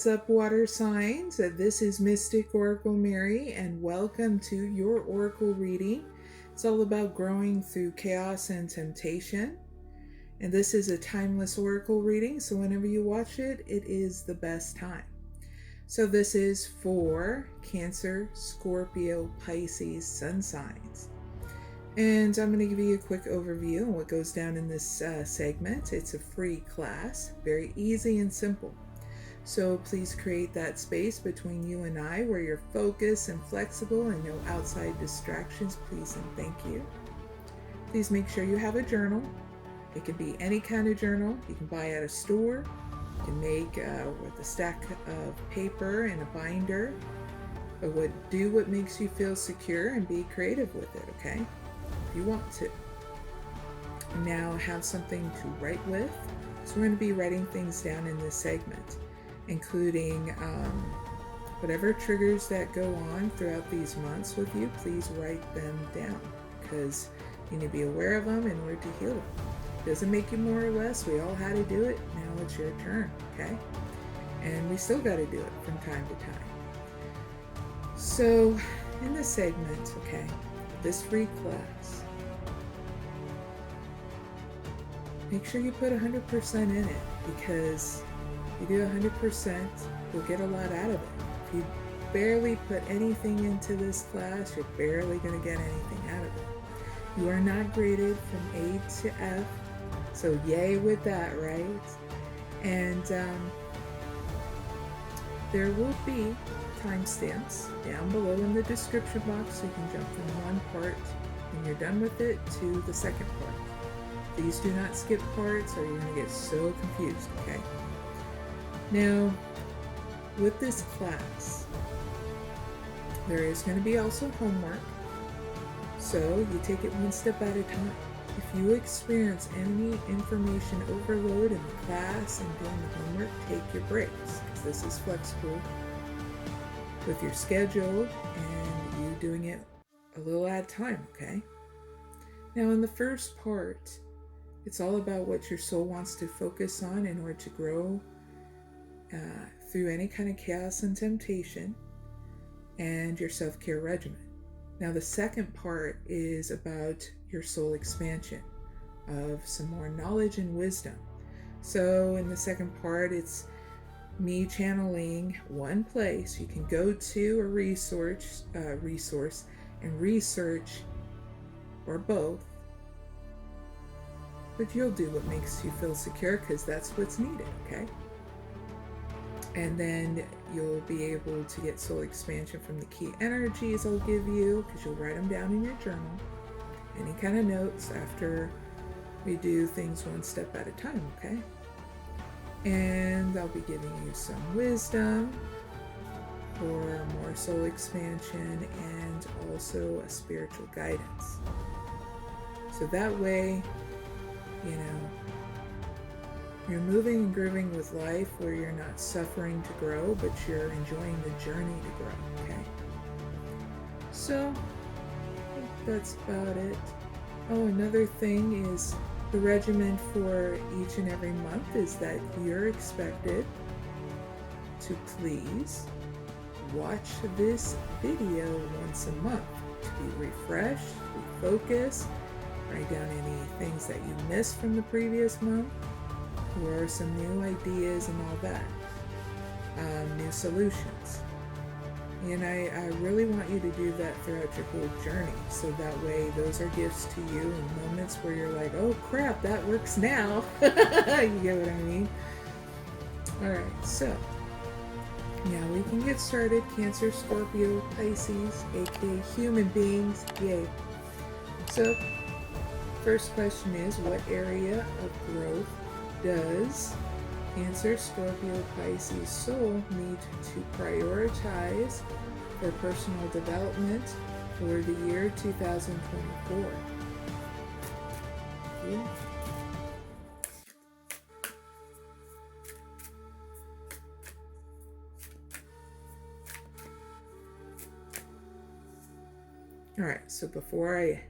What's up, water signs? This is mysticoraclemary, and welcome to your oracle reading. It's all about growing through chaos and temptation. And this is a timeless oracle reading, so whenever you watch it, it is the best time. So this is for Cancer, Scorpio, Pisces, sun signs. And I'm going to give you a quick overview on what goes down in this segment. It's a free class, very easy and simple. So please create that space between you and I where you're focused and flexible and no outside distractions, please and thank you. Please make sure you have a journal. It can be any kind of journal. You can buy at a store. You can make with a stack of paper and a binder. But do what makes you feel secure and be creative with it, okay? If you want to. Now have something to write with. So we're going to be writing things down in this segment, including whatever triggers that go on throughout these months with you. Please write them down because you need to be aware of them in order to heal them. It doesn't make you more or less. We all had to do it. Now it's your turn, okay? And we still got to do it from time to time. So in this segment, okay, this free class, make sure you put 100% in it, because if you do 100%, you'll get a lot out of it. If you barely put anything into this class, you're barely going to get anything out of it. You are not graded from A to F, so yay with that, right? And there will be timestamps down below in the description box, so you can jump from one part when you're done with it to the second part. Please do not skip parts or you're going to get so confused, okay? Now, with this class, there is going to be also homework, so you take it one step at a time. If you experience any information overload in the class and doing the homework, take your breaks, because this is flexible with your schedule and you doing it a little at a time, okay? Now, in the first part, it's all about what your soul wants to focus on in order to grow through any kind of chaos and temptation, and your self-care regimen. Now, the second part is about your soul expansion of some more knowledge and wisdom. So in the second part, it's me channeling one place you can go to a resource and research, or both, but you'll do what makes you feel secure, because that's what's needed, okay? And then you'll be able to get soul expansion from the key energies I'll give you, because you'll write them down in your journal. Any kind of notes after we do things one step at a time, okay? And I'll be giving you some wisdom for more soul expansion and also a spiritual guidance. So that way, you know, you're moving and grooving with life where you're not suffering to grow, but you're enjoying the journey to grow, okay? So, I think that's about it. Oh, another thing is the regimen for each and every month is that you're expected to please watch this video once a month to be refreshed, refocused, write down any things that you missed from the previous month, or some new ideas and all that, new solutions. And I really want you to do that throughout your whole journey, so that way those are gifts to you in moments where you're like, oh crap, that works now. You get what I mean? Alright, so now we can get started. Cancer, Scorpio, Pisces, aka human beings, yay. So first question is, what area of growth does Cancer, Scorpio, Pisces soul need to prioritize for personal development for the year 2024? Yeah. All right, so before I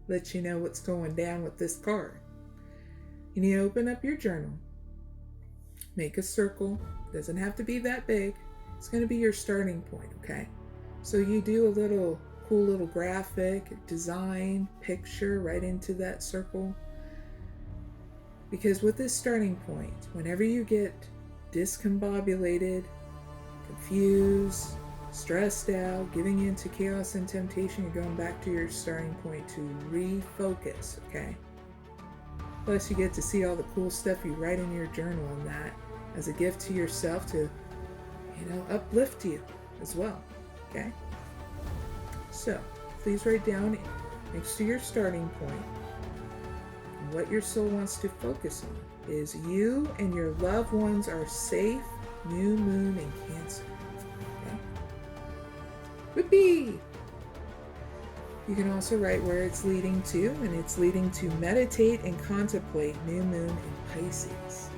let you know what's going down with this card, you need to open up your journal Make a circle. Doesn't have to be that big. It's going to be your starting point, okay? So you do a little cool little graphic, design, picture right into that circle. Because with this starting point, whenever you get discombobulated, confused, stressed out, giving into chaos and temptation, you're going back to your starting point to refocus, okay? Plus you get to see all the cool stuff you write in your journal, and that as a gift to yourself to, uplift you as well, okay? So please write down next to your starting point, what your soul wants to focus on is you and your loved ones are safe, new moon in Cancer. Okay? Whoopee! You can also write where it's leading to, and it's leading to meditate and contemplate new moon in Pisces.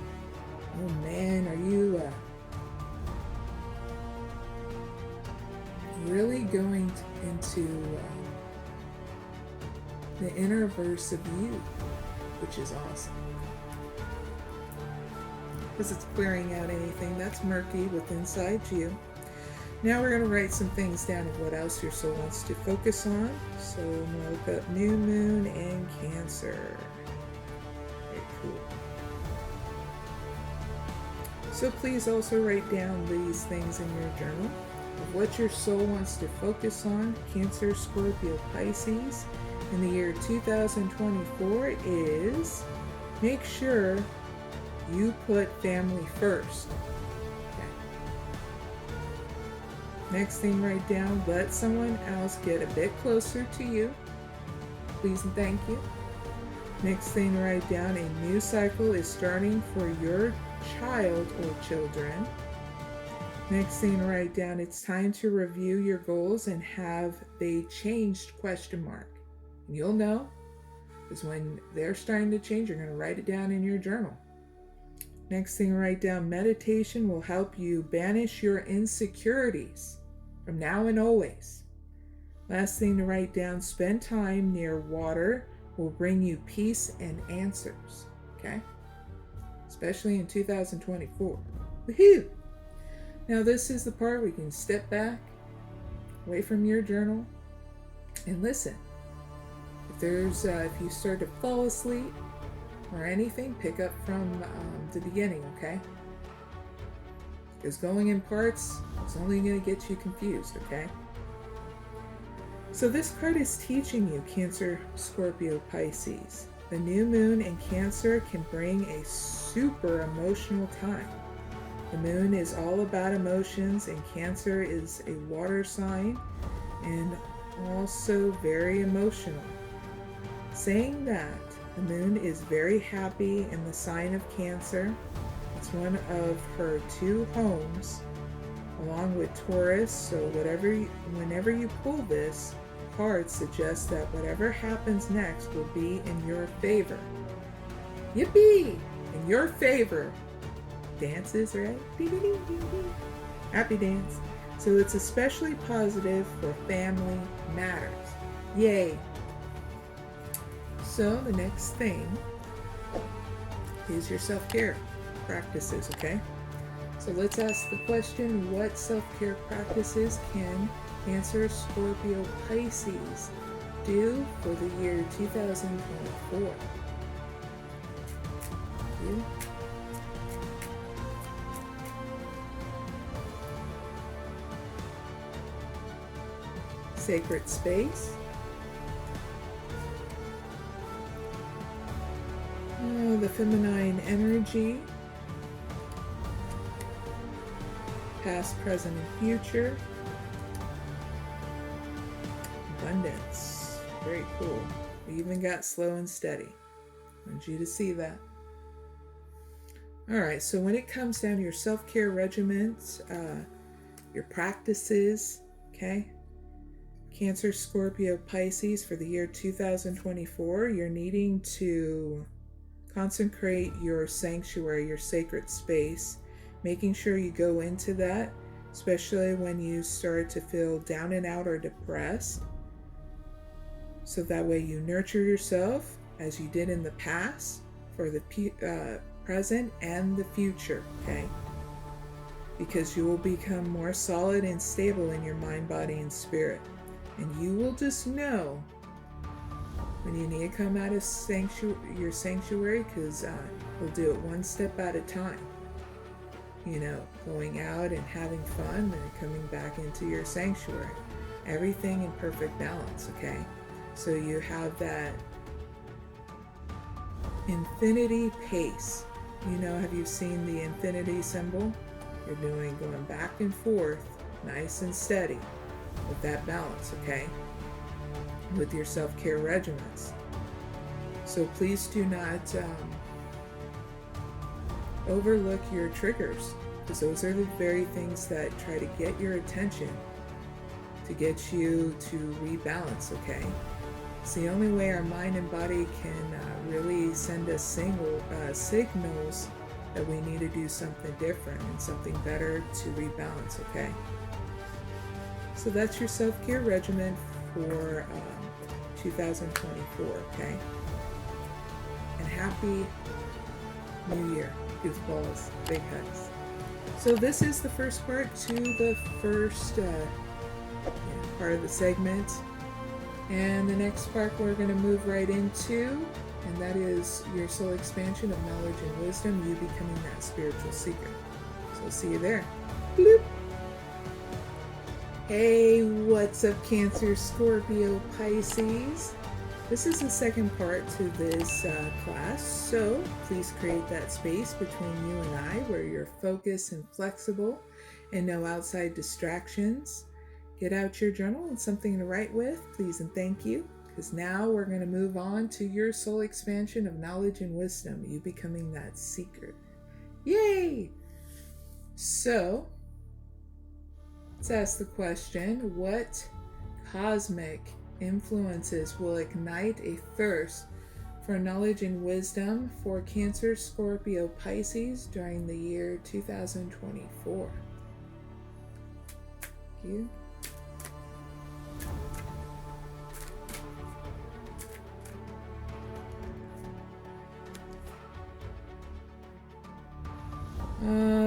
Oh man, are you really going into the inner verse of you, which is awesome. Because it's clearing out anything that's murky within inside you. Now we're going to write some things down of what else your soul wants to focus on. So I'm going to look up new moon and Cancer. Very cool. So please also write down these things in your journal of what your soul wants to focus on. Cancer, Scorpio, Pisces in the year 2024 is make sure you put family first. Okay. Next thing, write down, let someone else get a bit closer to you. Please and thank you. Next thing, write down, a new cycle is starting for your child or children. Next thing, write down, it's time to review your goals and have they changed ? And you'll know, because when they're starting to change, you're going to write it down in your journal. Next thing, write down, meditation will help you banish your insecurities from now and always. Last thing to write down, spend time near water will bring you peace and answers. Okay? Especially in 2024. Woohoo! Now this is the part where you can step back, away from your journal, and listen. If you start to fall asleep or anything, pick up from the beginning, okay? Because going in parts is only going to get you confused, okay? So this card is teaching you, Cancer, Scorpio, Pisces. The new moon in Cancer can bring a super emotional time. The moon is all about emotions, and Cancer is a water sign and also very emotional. Saying that, the moon is very happy in the sign of Cancer. It's one of her two homes, along with Taurus, so whenever you pull this card suggests that whatever happens next will be in your favor. Yippee! In your favor. Dances, right? Happy dance. So it's especially positive for family matters. Yay! So the next thing is your self-care practices, okay? So let's ask the question, what self-care practices can Cancer, Scorpio, Pisces do for the year 2024? You? Sacred space. Oh, the feminine energy. Past, present, and future. Abundance. Very cool. We even got slow and steady. I want you to see that. Alright, so when it comes down to your self-care regimens, your practices, okay? Cancer, Scorpio, Pisces for the year 2024, you're needing to consecrate your sanctuary, your sacred space, making sure you go into that, especially when you start to feel down and out or depressed. So that way you nurture yourself as you did in the past for the present and the future, okay? Because you will become more solid and stable in your mind, body, and spirit. And you will just know when you need to come out of your sanctuary, because we'll do it one step at a time. You know, going out and having fun and coming back into your sanctuary. Everything in perfect balance, okay? So you have that infinity pace. You know, have you seen the infinity symbol? You're going back and forth, nice and steady, with that balance, okay? With your self-care regimens. So please do not overlook your triggers, because those are the very things that try to get your attention, to get you to rebalance, okay? It's the only way our mind and body can really send us signals that we need to do something different and something better to rebalance, okay? So that's your self-care regimen for 2024, okay? And happy New Year, goofballs, big hugs. So this is the first part to the first part of the segment. And the next part we're going to move right into, and that is your soul expansion of knowledge and wisdom, you becoming that spiritual seeker. So I'll see you there. Bloop. Hey, what's up, Cancer, Scorpio, Pisces? This is the second part to this class, so please create that space between you and I where you're focused and flexible and no outside distractions. Get out your journal and something to write with, please and thank you. Because now we're going to move on to your soul expansion of knowledge and wisdom, you becoming that seeker. Yay! So, let's ask the question, what cosmic influences will ignite a thirst for knowledge and wisdom for Cancer, Scorpio, Pisces during the year 2024? Thank you.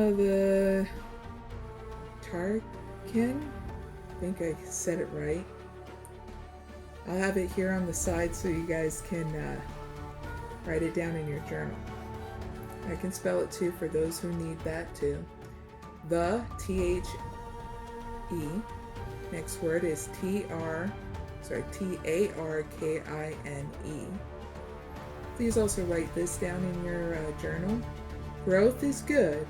The Tarkin, I think I said it right. I'll have it here on the side so you guys can write it down in your journal. I can spell it too for those who need that too. The, T-H-E. Next word is T-A-R-K-I-N-E. Please also write this down in your journal. Growth is good,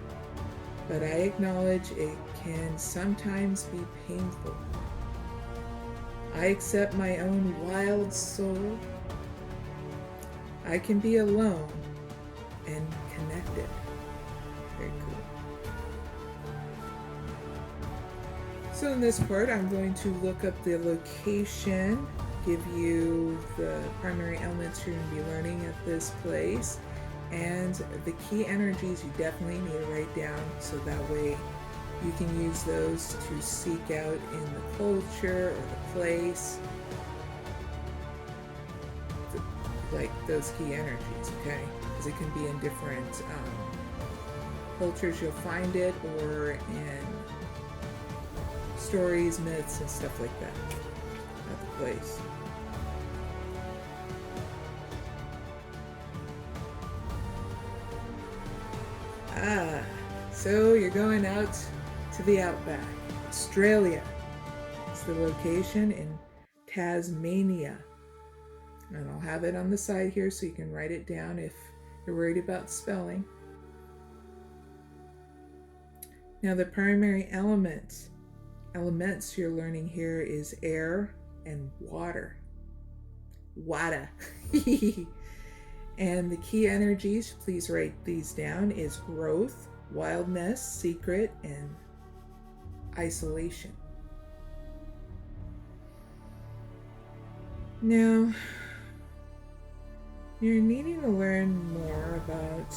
but I acknowledge it can sometimes be painful. I accept my own wild soul. I can be alone and connected. Very cool. So in this part, I'm going to look up the location, give you the primary elements you're going to be learning at this place, and the key energies you definitely need to write down so that way you can use those to seek out in the culture or the place, like those key energies, okay? Because it can be in different cultures you'll find it, or in stories, myths, and stuff like that at the place. So you're going out to the outback. Australia. It's the location in Tasmania. And I'll have it on the side here so you can write it down if you're worried about spelling. Now the primary elements you're learning here is air and water. Water. And the key energies, please write these down, is growth, wildness, secret, and isolation. Now, you're needing to learn more about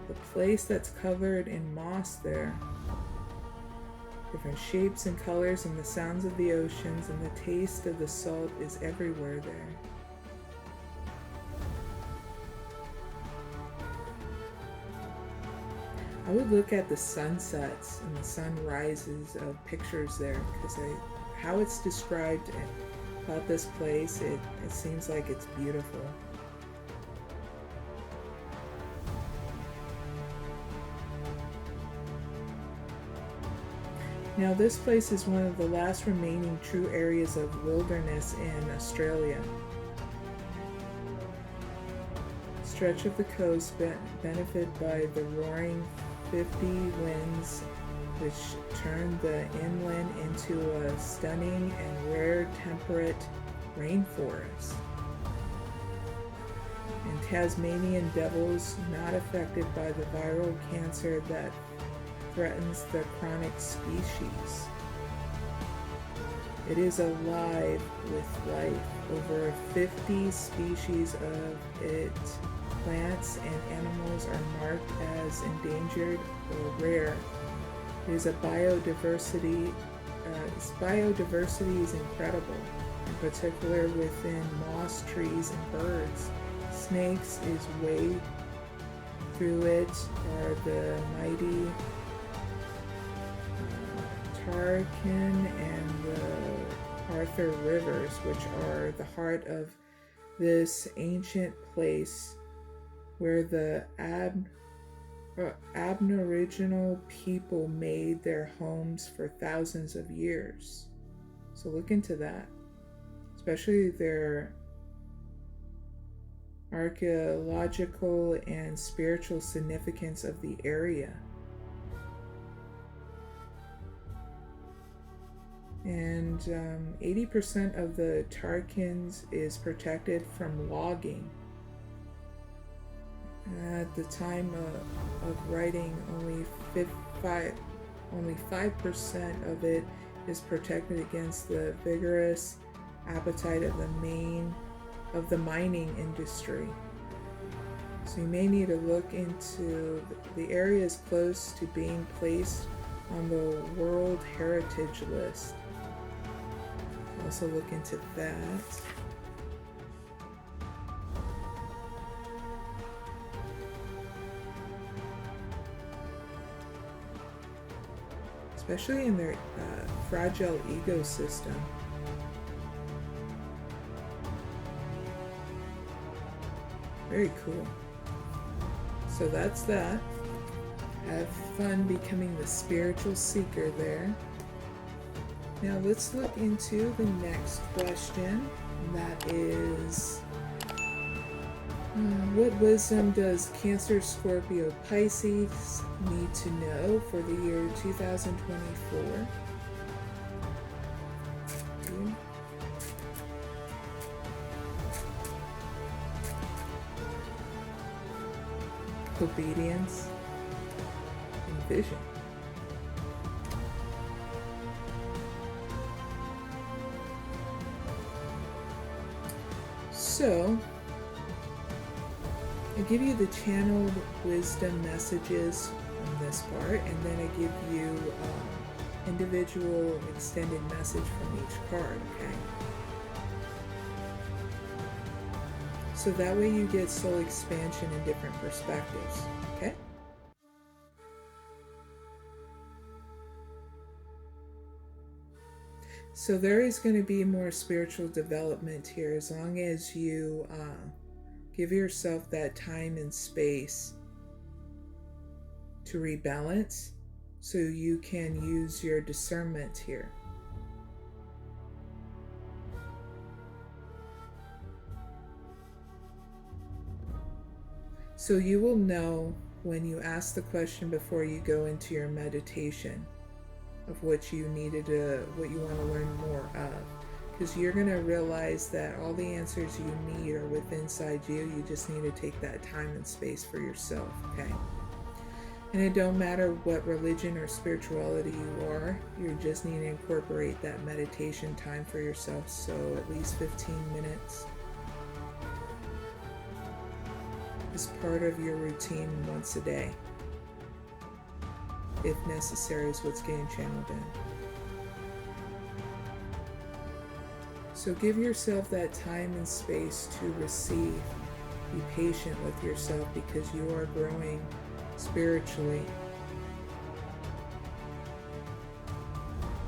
the place that's covered in moss there. Different shapes and colors and the sounds of the oceans and the taste of the salt is everywhere there. I would look at the sunsets and the sunrises of pictures there, because how it's described about this place, it seems like it's beautiful. Now, this place is one of the last remaining true areas of wilderness in Australia. Stretch of the coast benefit by the roaring 50 winds, which turned the inland into a stunning and rare temperate rainforest. And Tasmanian devils not affected by the viral cancer that threatens the chronic species. It is alive with life. Over 50 species of its plants and animals are marked as endangered or rare. Its biodiversity is incredible, in particular within moss, trees, and birds. Snakes is way through it are the mighty Tarkin and the Arthur rivers, which are the heart of this ancient place where the Aboriginal people made their homes for thousands of years. So look into that, especially their archaeological and spiritual significance of the area. And 80% of the Tarkins is protected from logging. At the time of writing, only 5% of it is protected against the vigorous appetite of the mining industry. So you may need to look into the areas close to being placed on the World Heritage List. Also look into that. Especially in their fragile ecosystem. Very cool. So that's that. Have fun becoming the spiritual seeker there. Now let's look into the next question. That is, what wisdom does Cancer, Scorpio, Pisces need to know for the year 2024? Obedience and vision. So, I give you the channeled wisdom messages on this part, and then I give you individual extended message from each card, okay? So that way you get soul expansion in different perspectives, okay? So there is going to be more spiritual development here as long as you give yourself that time and space to rebalance so you can use your discernment here. So you will know when you ask the question before you go into your meditation of what you want to learn more of. Because you're going to realize that all the answers you need are within inside you. You just need to take that time and space for yourself, okay? And it don't matter what religion or spirituality you are, you just need to incorporate that meditation time for yourself. So at least 15 minutes is part of your routine once a day. If necessary, is what's getting channeled in. So give yourself that time and space to receive. Be patient with yourself because you are growing spiritually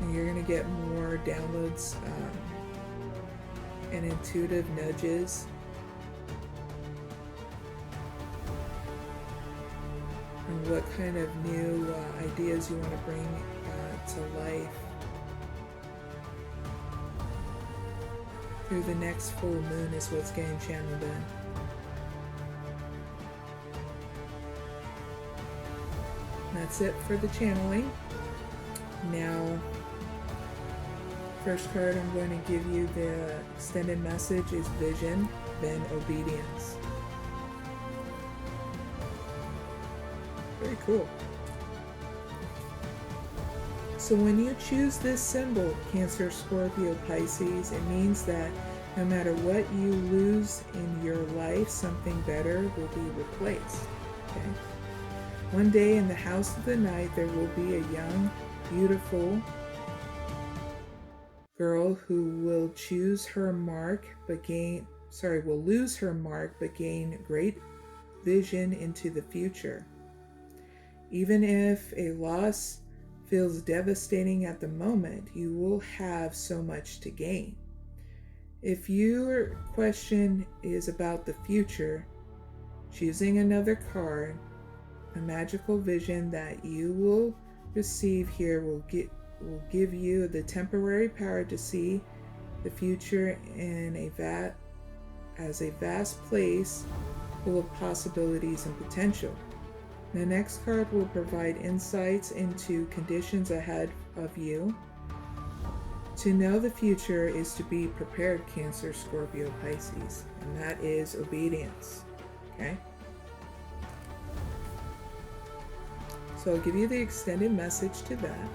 And you're going to get more downloads and intuitive nudges. And what kind of new ideas you want to bring to life through the next full moon is what's getting channeled in. That's it for the channeling. Now, first card I'm going to give you, the extended message, is vision, then obedience. Very cool. So when you choose this symbol, Cancer, Scorpio, Pisces, it means that no matter what you lose in your life, something better will be replaced. Okay? One day in the house of the night, there will be a young, beautiful girl who will choose her mark, will lose her mark, but gain great vision into the future. Even if a loss feels devastating at the moment, you will have so much to gain. If your question is about the future, choosing another card, a magical vision that you will receive here will give you the temporary power to see the future in as a vast place full of possibilities and potential. The next card will provide insights into conditions ahead of you. To know the future is to be prepared, Cancer, Scorpio, Pisces, and that is obedience. Okay? So I'll give you the extended message to that.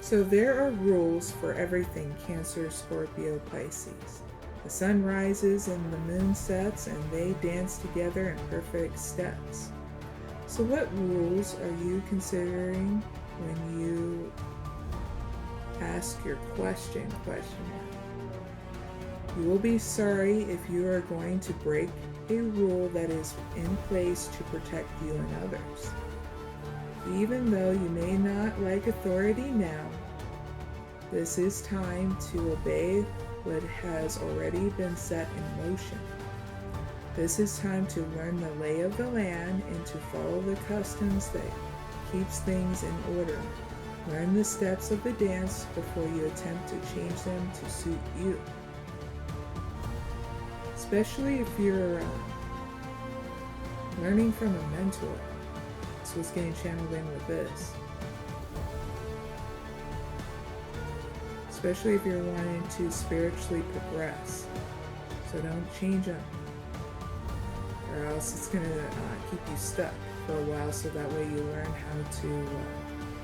So there are rules for everything, Cancer, Scorpio, Pisces. The sun rises and the moon sets, and they dance together in perfect steps. So what rules are you considering when you ask your question? You will be sorry if you are going to break a rule that is in place to protect you and others. Even though you may not like authority now, this is time to obey what has already been set in motion. This is time to learn the lay of the land and to follow the customs that keeps things in order. Learn the steps of the dance before you attempt to change them to suit you. Especially if you're learning from a mentor. That's what's getting channeled in with this. Especially if you're wanting to spiritually progress. So don't change them, or else it's going to keep you stuck for a while, so that way you learn how to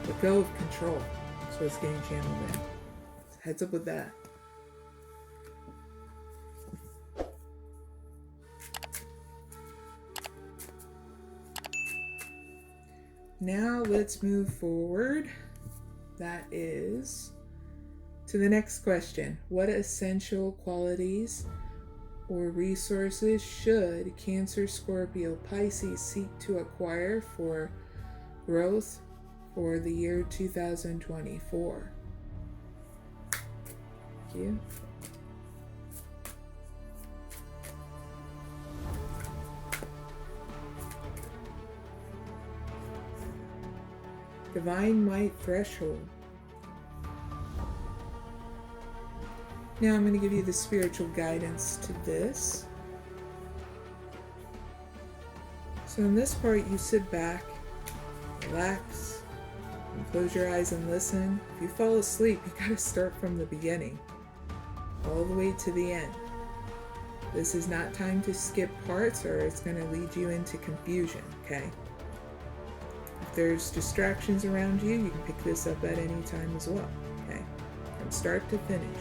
let go of control. So it's getting channeled in. So heads up with that. Now let's move forward. That is to the next question. What essential qualities or resources should Cancer, Scorpio, Pisces seek to acquire for growth for the year 2024? Thank you. Divine Might Threshold. Now I'm going to give you the spiritual guidance to this. So in this part, you sit back, relax, and close your eyes and listen. If you fall asleep, you got to start from the beginning, all the way to the end. This is not time to skip parts, or it's going to lead you into confusion, okay? If there's distractions around you, you can pick this up at any time as well, okay? From start to finish.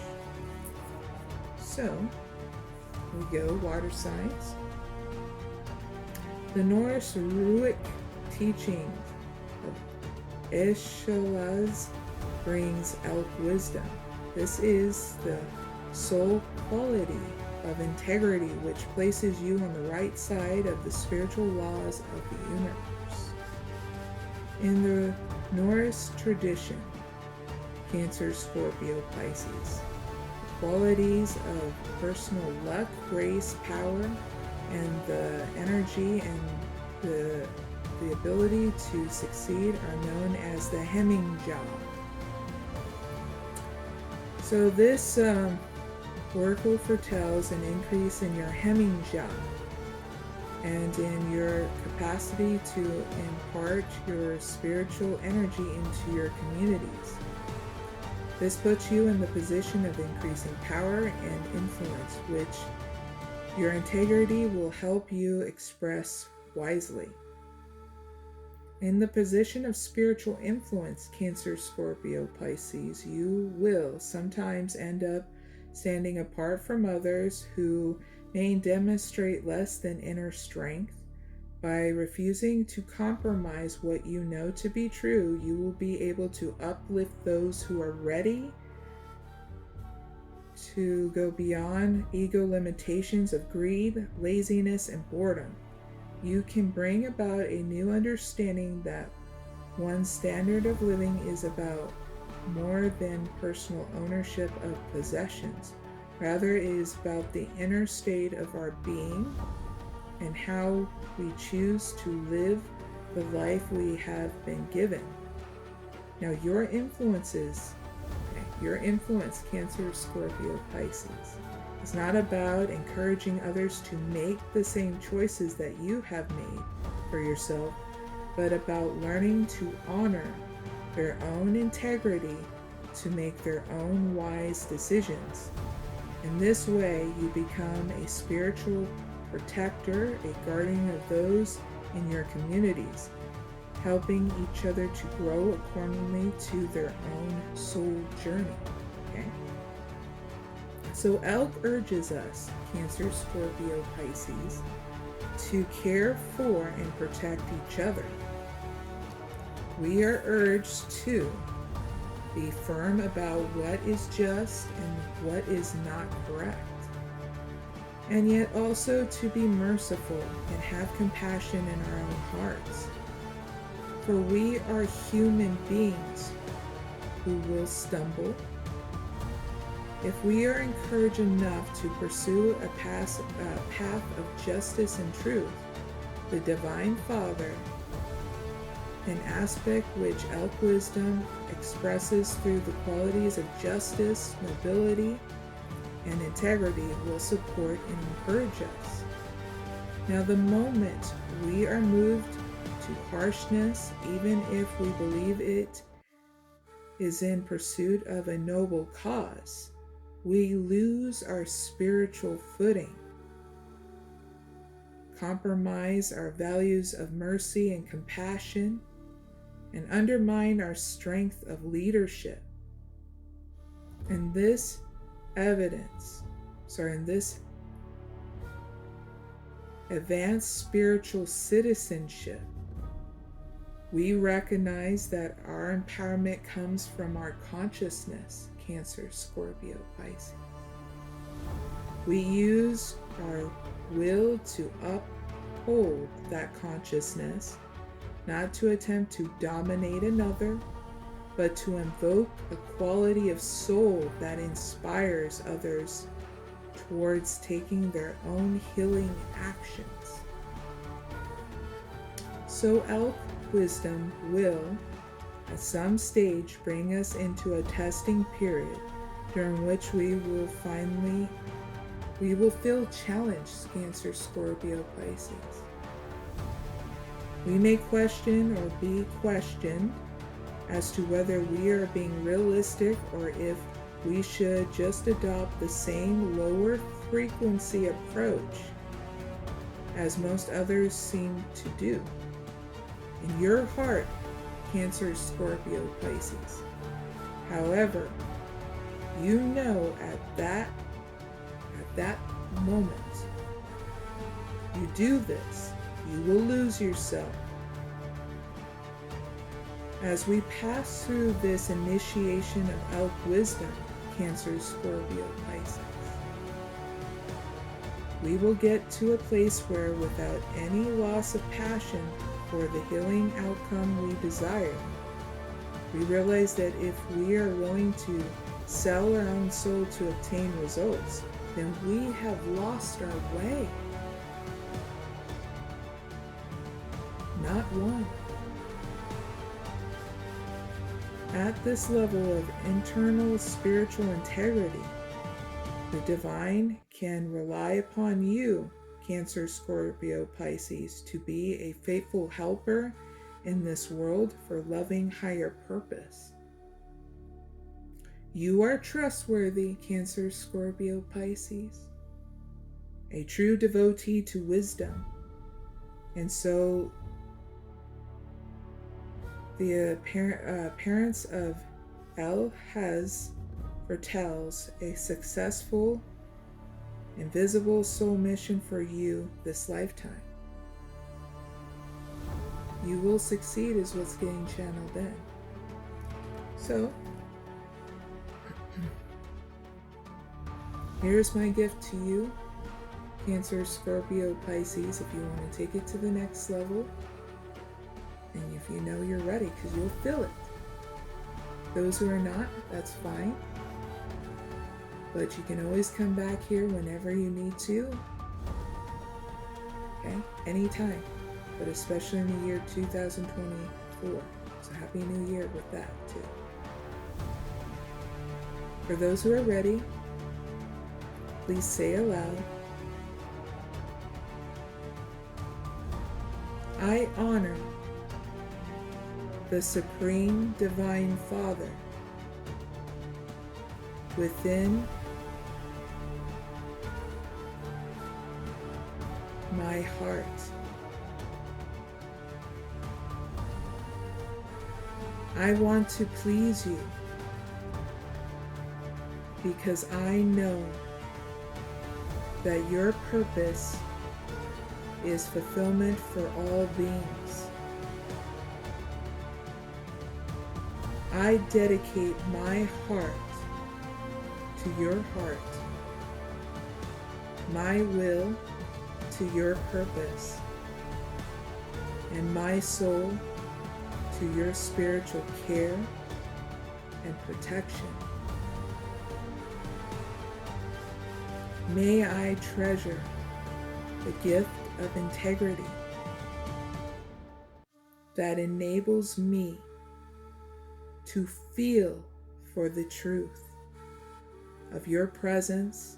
So, here we go, water signs. The Norse Ruic teaching of 𝐖ᴇʟᴏᴍᴇ brings elk wisdom. This is the soul quality of integrity, which places you on the right side of the spiritual laws of the universe. In the Norse tradition, Cancer, Scorpio, Pisces, qualities of personal luck, grace, power, and the energy and the ability to succeed are known as the 𝐼ᴇʟᴏᴍᴇ. So this oracle foretells an increase in your 𝐼ᴇʟᴍᴇ and in your capacity to impart your spiritual energy into your communities. This puts you in the position of increasing power and influence, which your integrity will help you express wisely. In the position of spiritual influence, Cancer, Scorpio, Pisces, you will sometimes end up standing apart from others who may demonstrate less than inner strength. By refusing to compromise what you know to be true, you will be able to uplift those who are ready to go beyond ego limitations of greed, laziness, and boredom. You can bring about a new understanding that one's standard of living is about more than personal ownership of possessions. Rather, it is about the inner state of our being and how we choose to live the life we have been given. Now, your influence, Cancer, Scorpio, Pisces, is not about encouraging others to make the same choices that you have made for yourself, but about learning to honor their own integrity to make their own wise decisions. In this way, you become a spiritual protector, a guardian of those in your communities, helping each other to grow accordingly to their own soul journey. Okay? So Elk urges us, Cancer, Scorpio, Pisces, to care for and protect each other. We are urged to be firm about what is just and what is not correct, and yet also to be merciful and have compassion in our own hearts. For we are human beings who will stumble. If we are encouraged enough to pursue a path of justice and truth, the Divine Father, an aspect which elk wisdom expresses through the qualities of justice, nobility, and integrity, will support and encourage us. Now, the moment we are moved to harshness, even if we believe it is in pursuit of a noble cause, we lose our spiritual footing, compromise our values of mercy and compassion, and undermine our strength of leadership. In this advanced spiritual citizenship, we recognize that our empowerment comes from our consciousness, Cancer, Scorpio, Pisces. We use our will to uphold that consciousness, not to attempt to dominate another, but to invoke a quality of soul that inspires others towards taking their own healing actions. So elk wisdom will, at some stage, bring us into a testing period during which we will feel challenged, Cancer, Scorpio, Pisces. We may question or be questioned as to whether we are being realistic or if we should just adopt the same lower frequency approach as most others seem to do. In your heart, Cancer, Scorpio, Pisces, however, you know at that moment you do this, you will lose yourself. As we pass through this initiation of elk wisdom, Cancer, Scorpio, Pisces, we will get to a place where, without any loss of passion for the healing outcome we desire, we realize that if we are willing to sell our own soul to obtain results, then we have lost our way. Not one. At this level of internal spiritual integrity, the divine can rely upon you, Cancer, Scorpio, Pisces, to be a faithful helper in this world for loving higher purpose. You are trustworthy, Cancer, Scorpio, Pisces, a true devotee to wisdom. And so the parents of El has foretells a successful, invisible soul mission for you this lifetime. You will succeed is what's getting channeled in. So, here's my gift to you, Cancer, Scorpio, Pisces, if you want to take it to the next level. And if you know you're ready, because you'll feel it. Those who are not, that's fine. But you can always come back here whenever you need to. Okay? Anytime. But especially in the year 2024. So Happy New Year with that, too. For those who are ready, please say aloud, I honor the Supreme Divine Father within my heart. I want to please you because I know that your purpose is fulfillment for all beings. I dedicate my heart to your heart, my will to your purpose, and my soul to your spiritual care and protection. May I treasure the gift of integrity that enables me to feel for the truth of your presence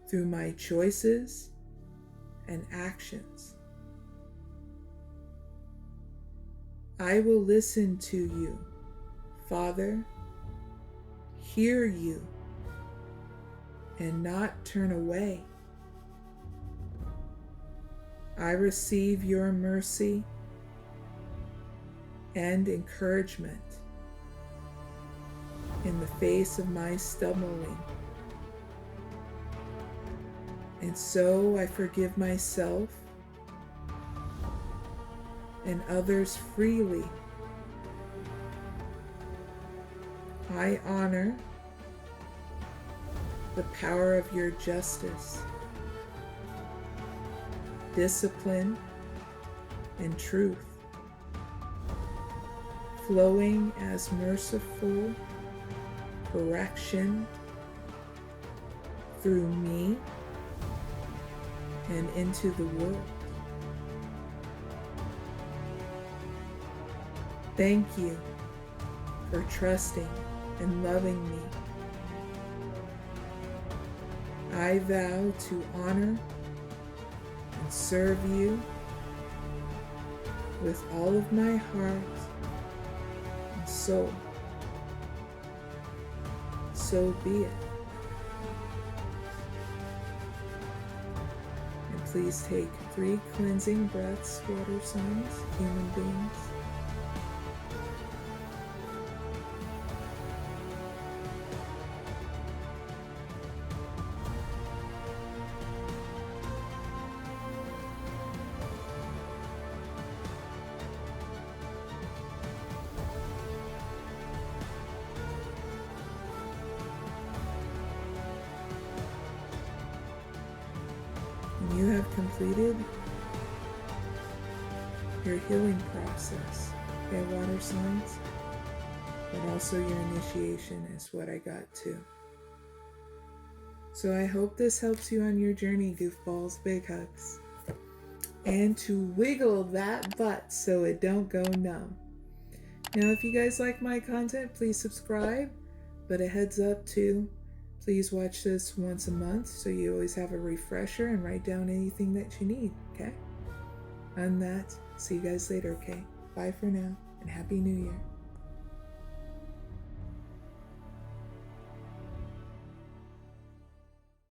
through my choices and actions. I will listen to you, Father, hear you, and not turn away. I receive your mercy and encouragement in the face of my stumbling. And so I forgive myself and others freely. I honor the power of your justice, discipline, and truth, flowing as merciful correction through me and into the world. Thank you for trusting and loving me. I vow to honor and serve you with all of my heart and soul. So be it. And please take 3 cleansing breaths, water signs, human beings. And you have completed your healing process. Okay, water signs. But also your initiation is what I got too. So I hope this helps you on your journey, goofballs. Big hugs. And to wiggle that butt so it don't go numb. Now, if you guys like my content, please subscribe. But a heads up too, please watch this once a month so you always have a refresher and write down anything that you need, okay? On that, see you guys later, okay? Bye for now, and Happy New Year.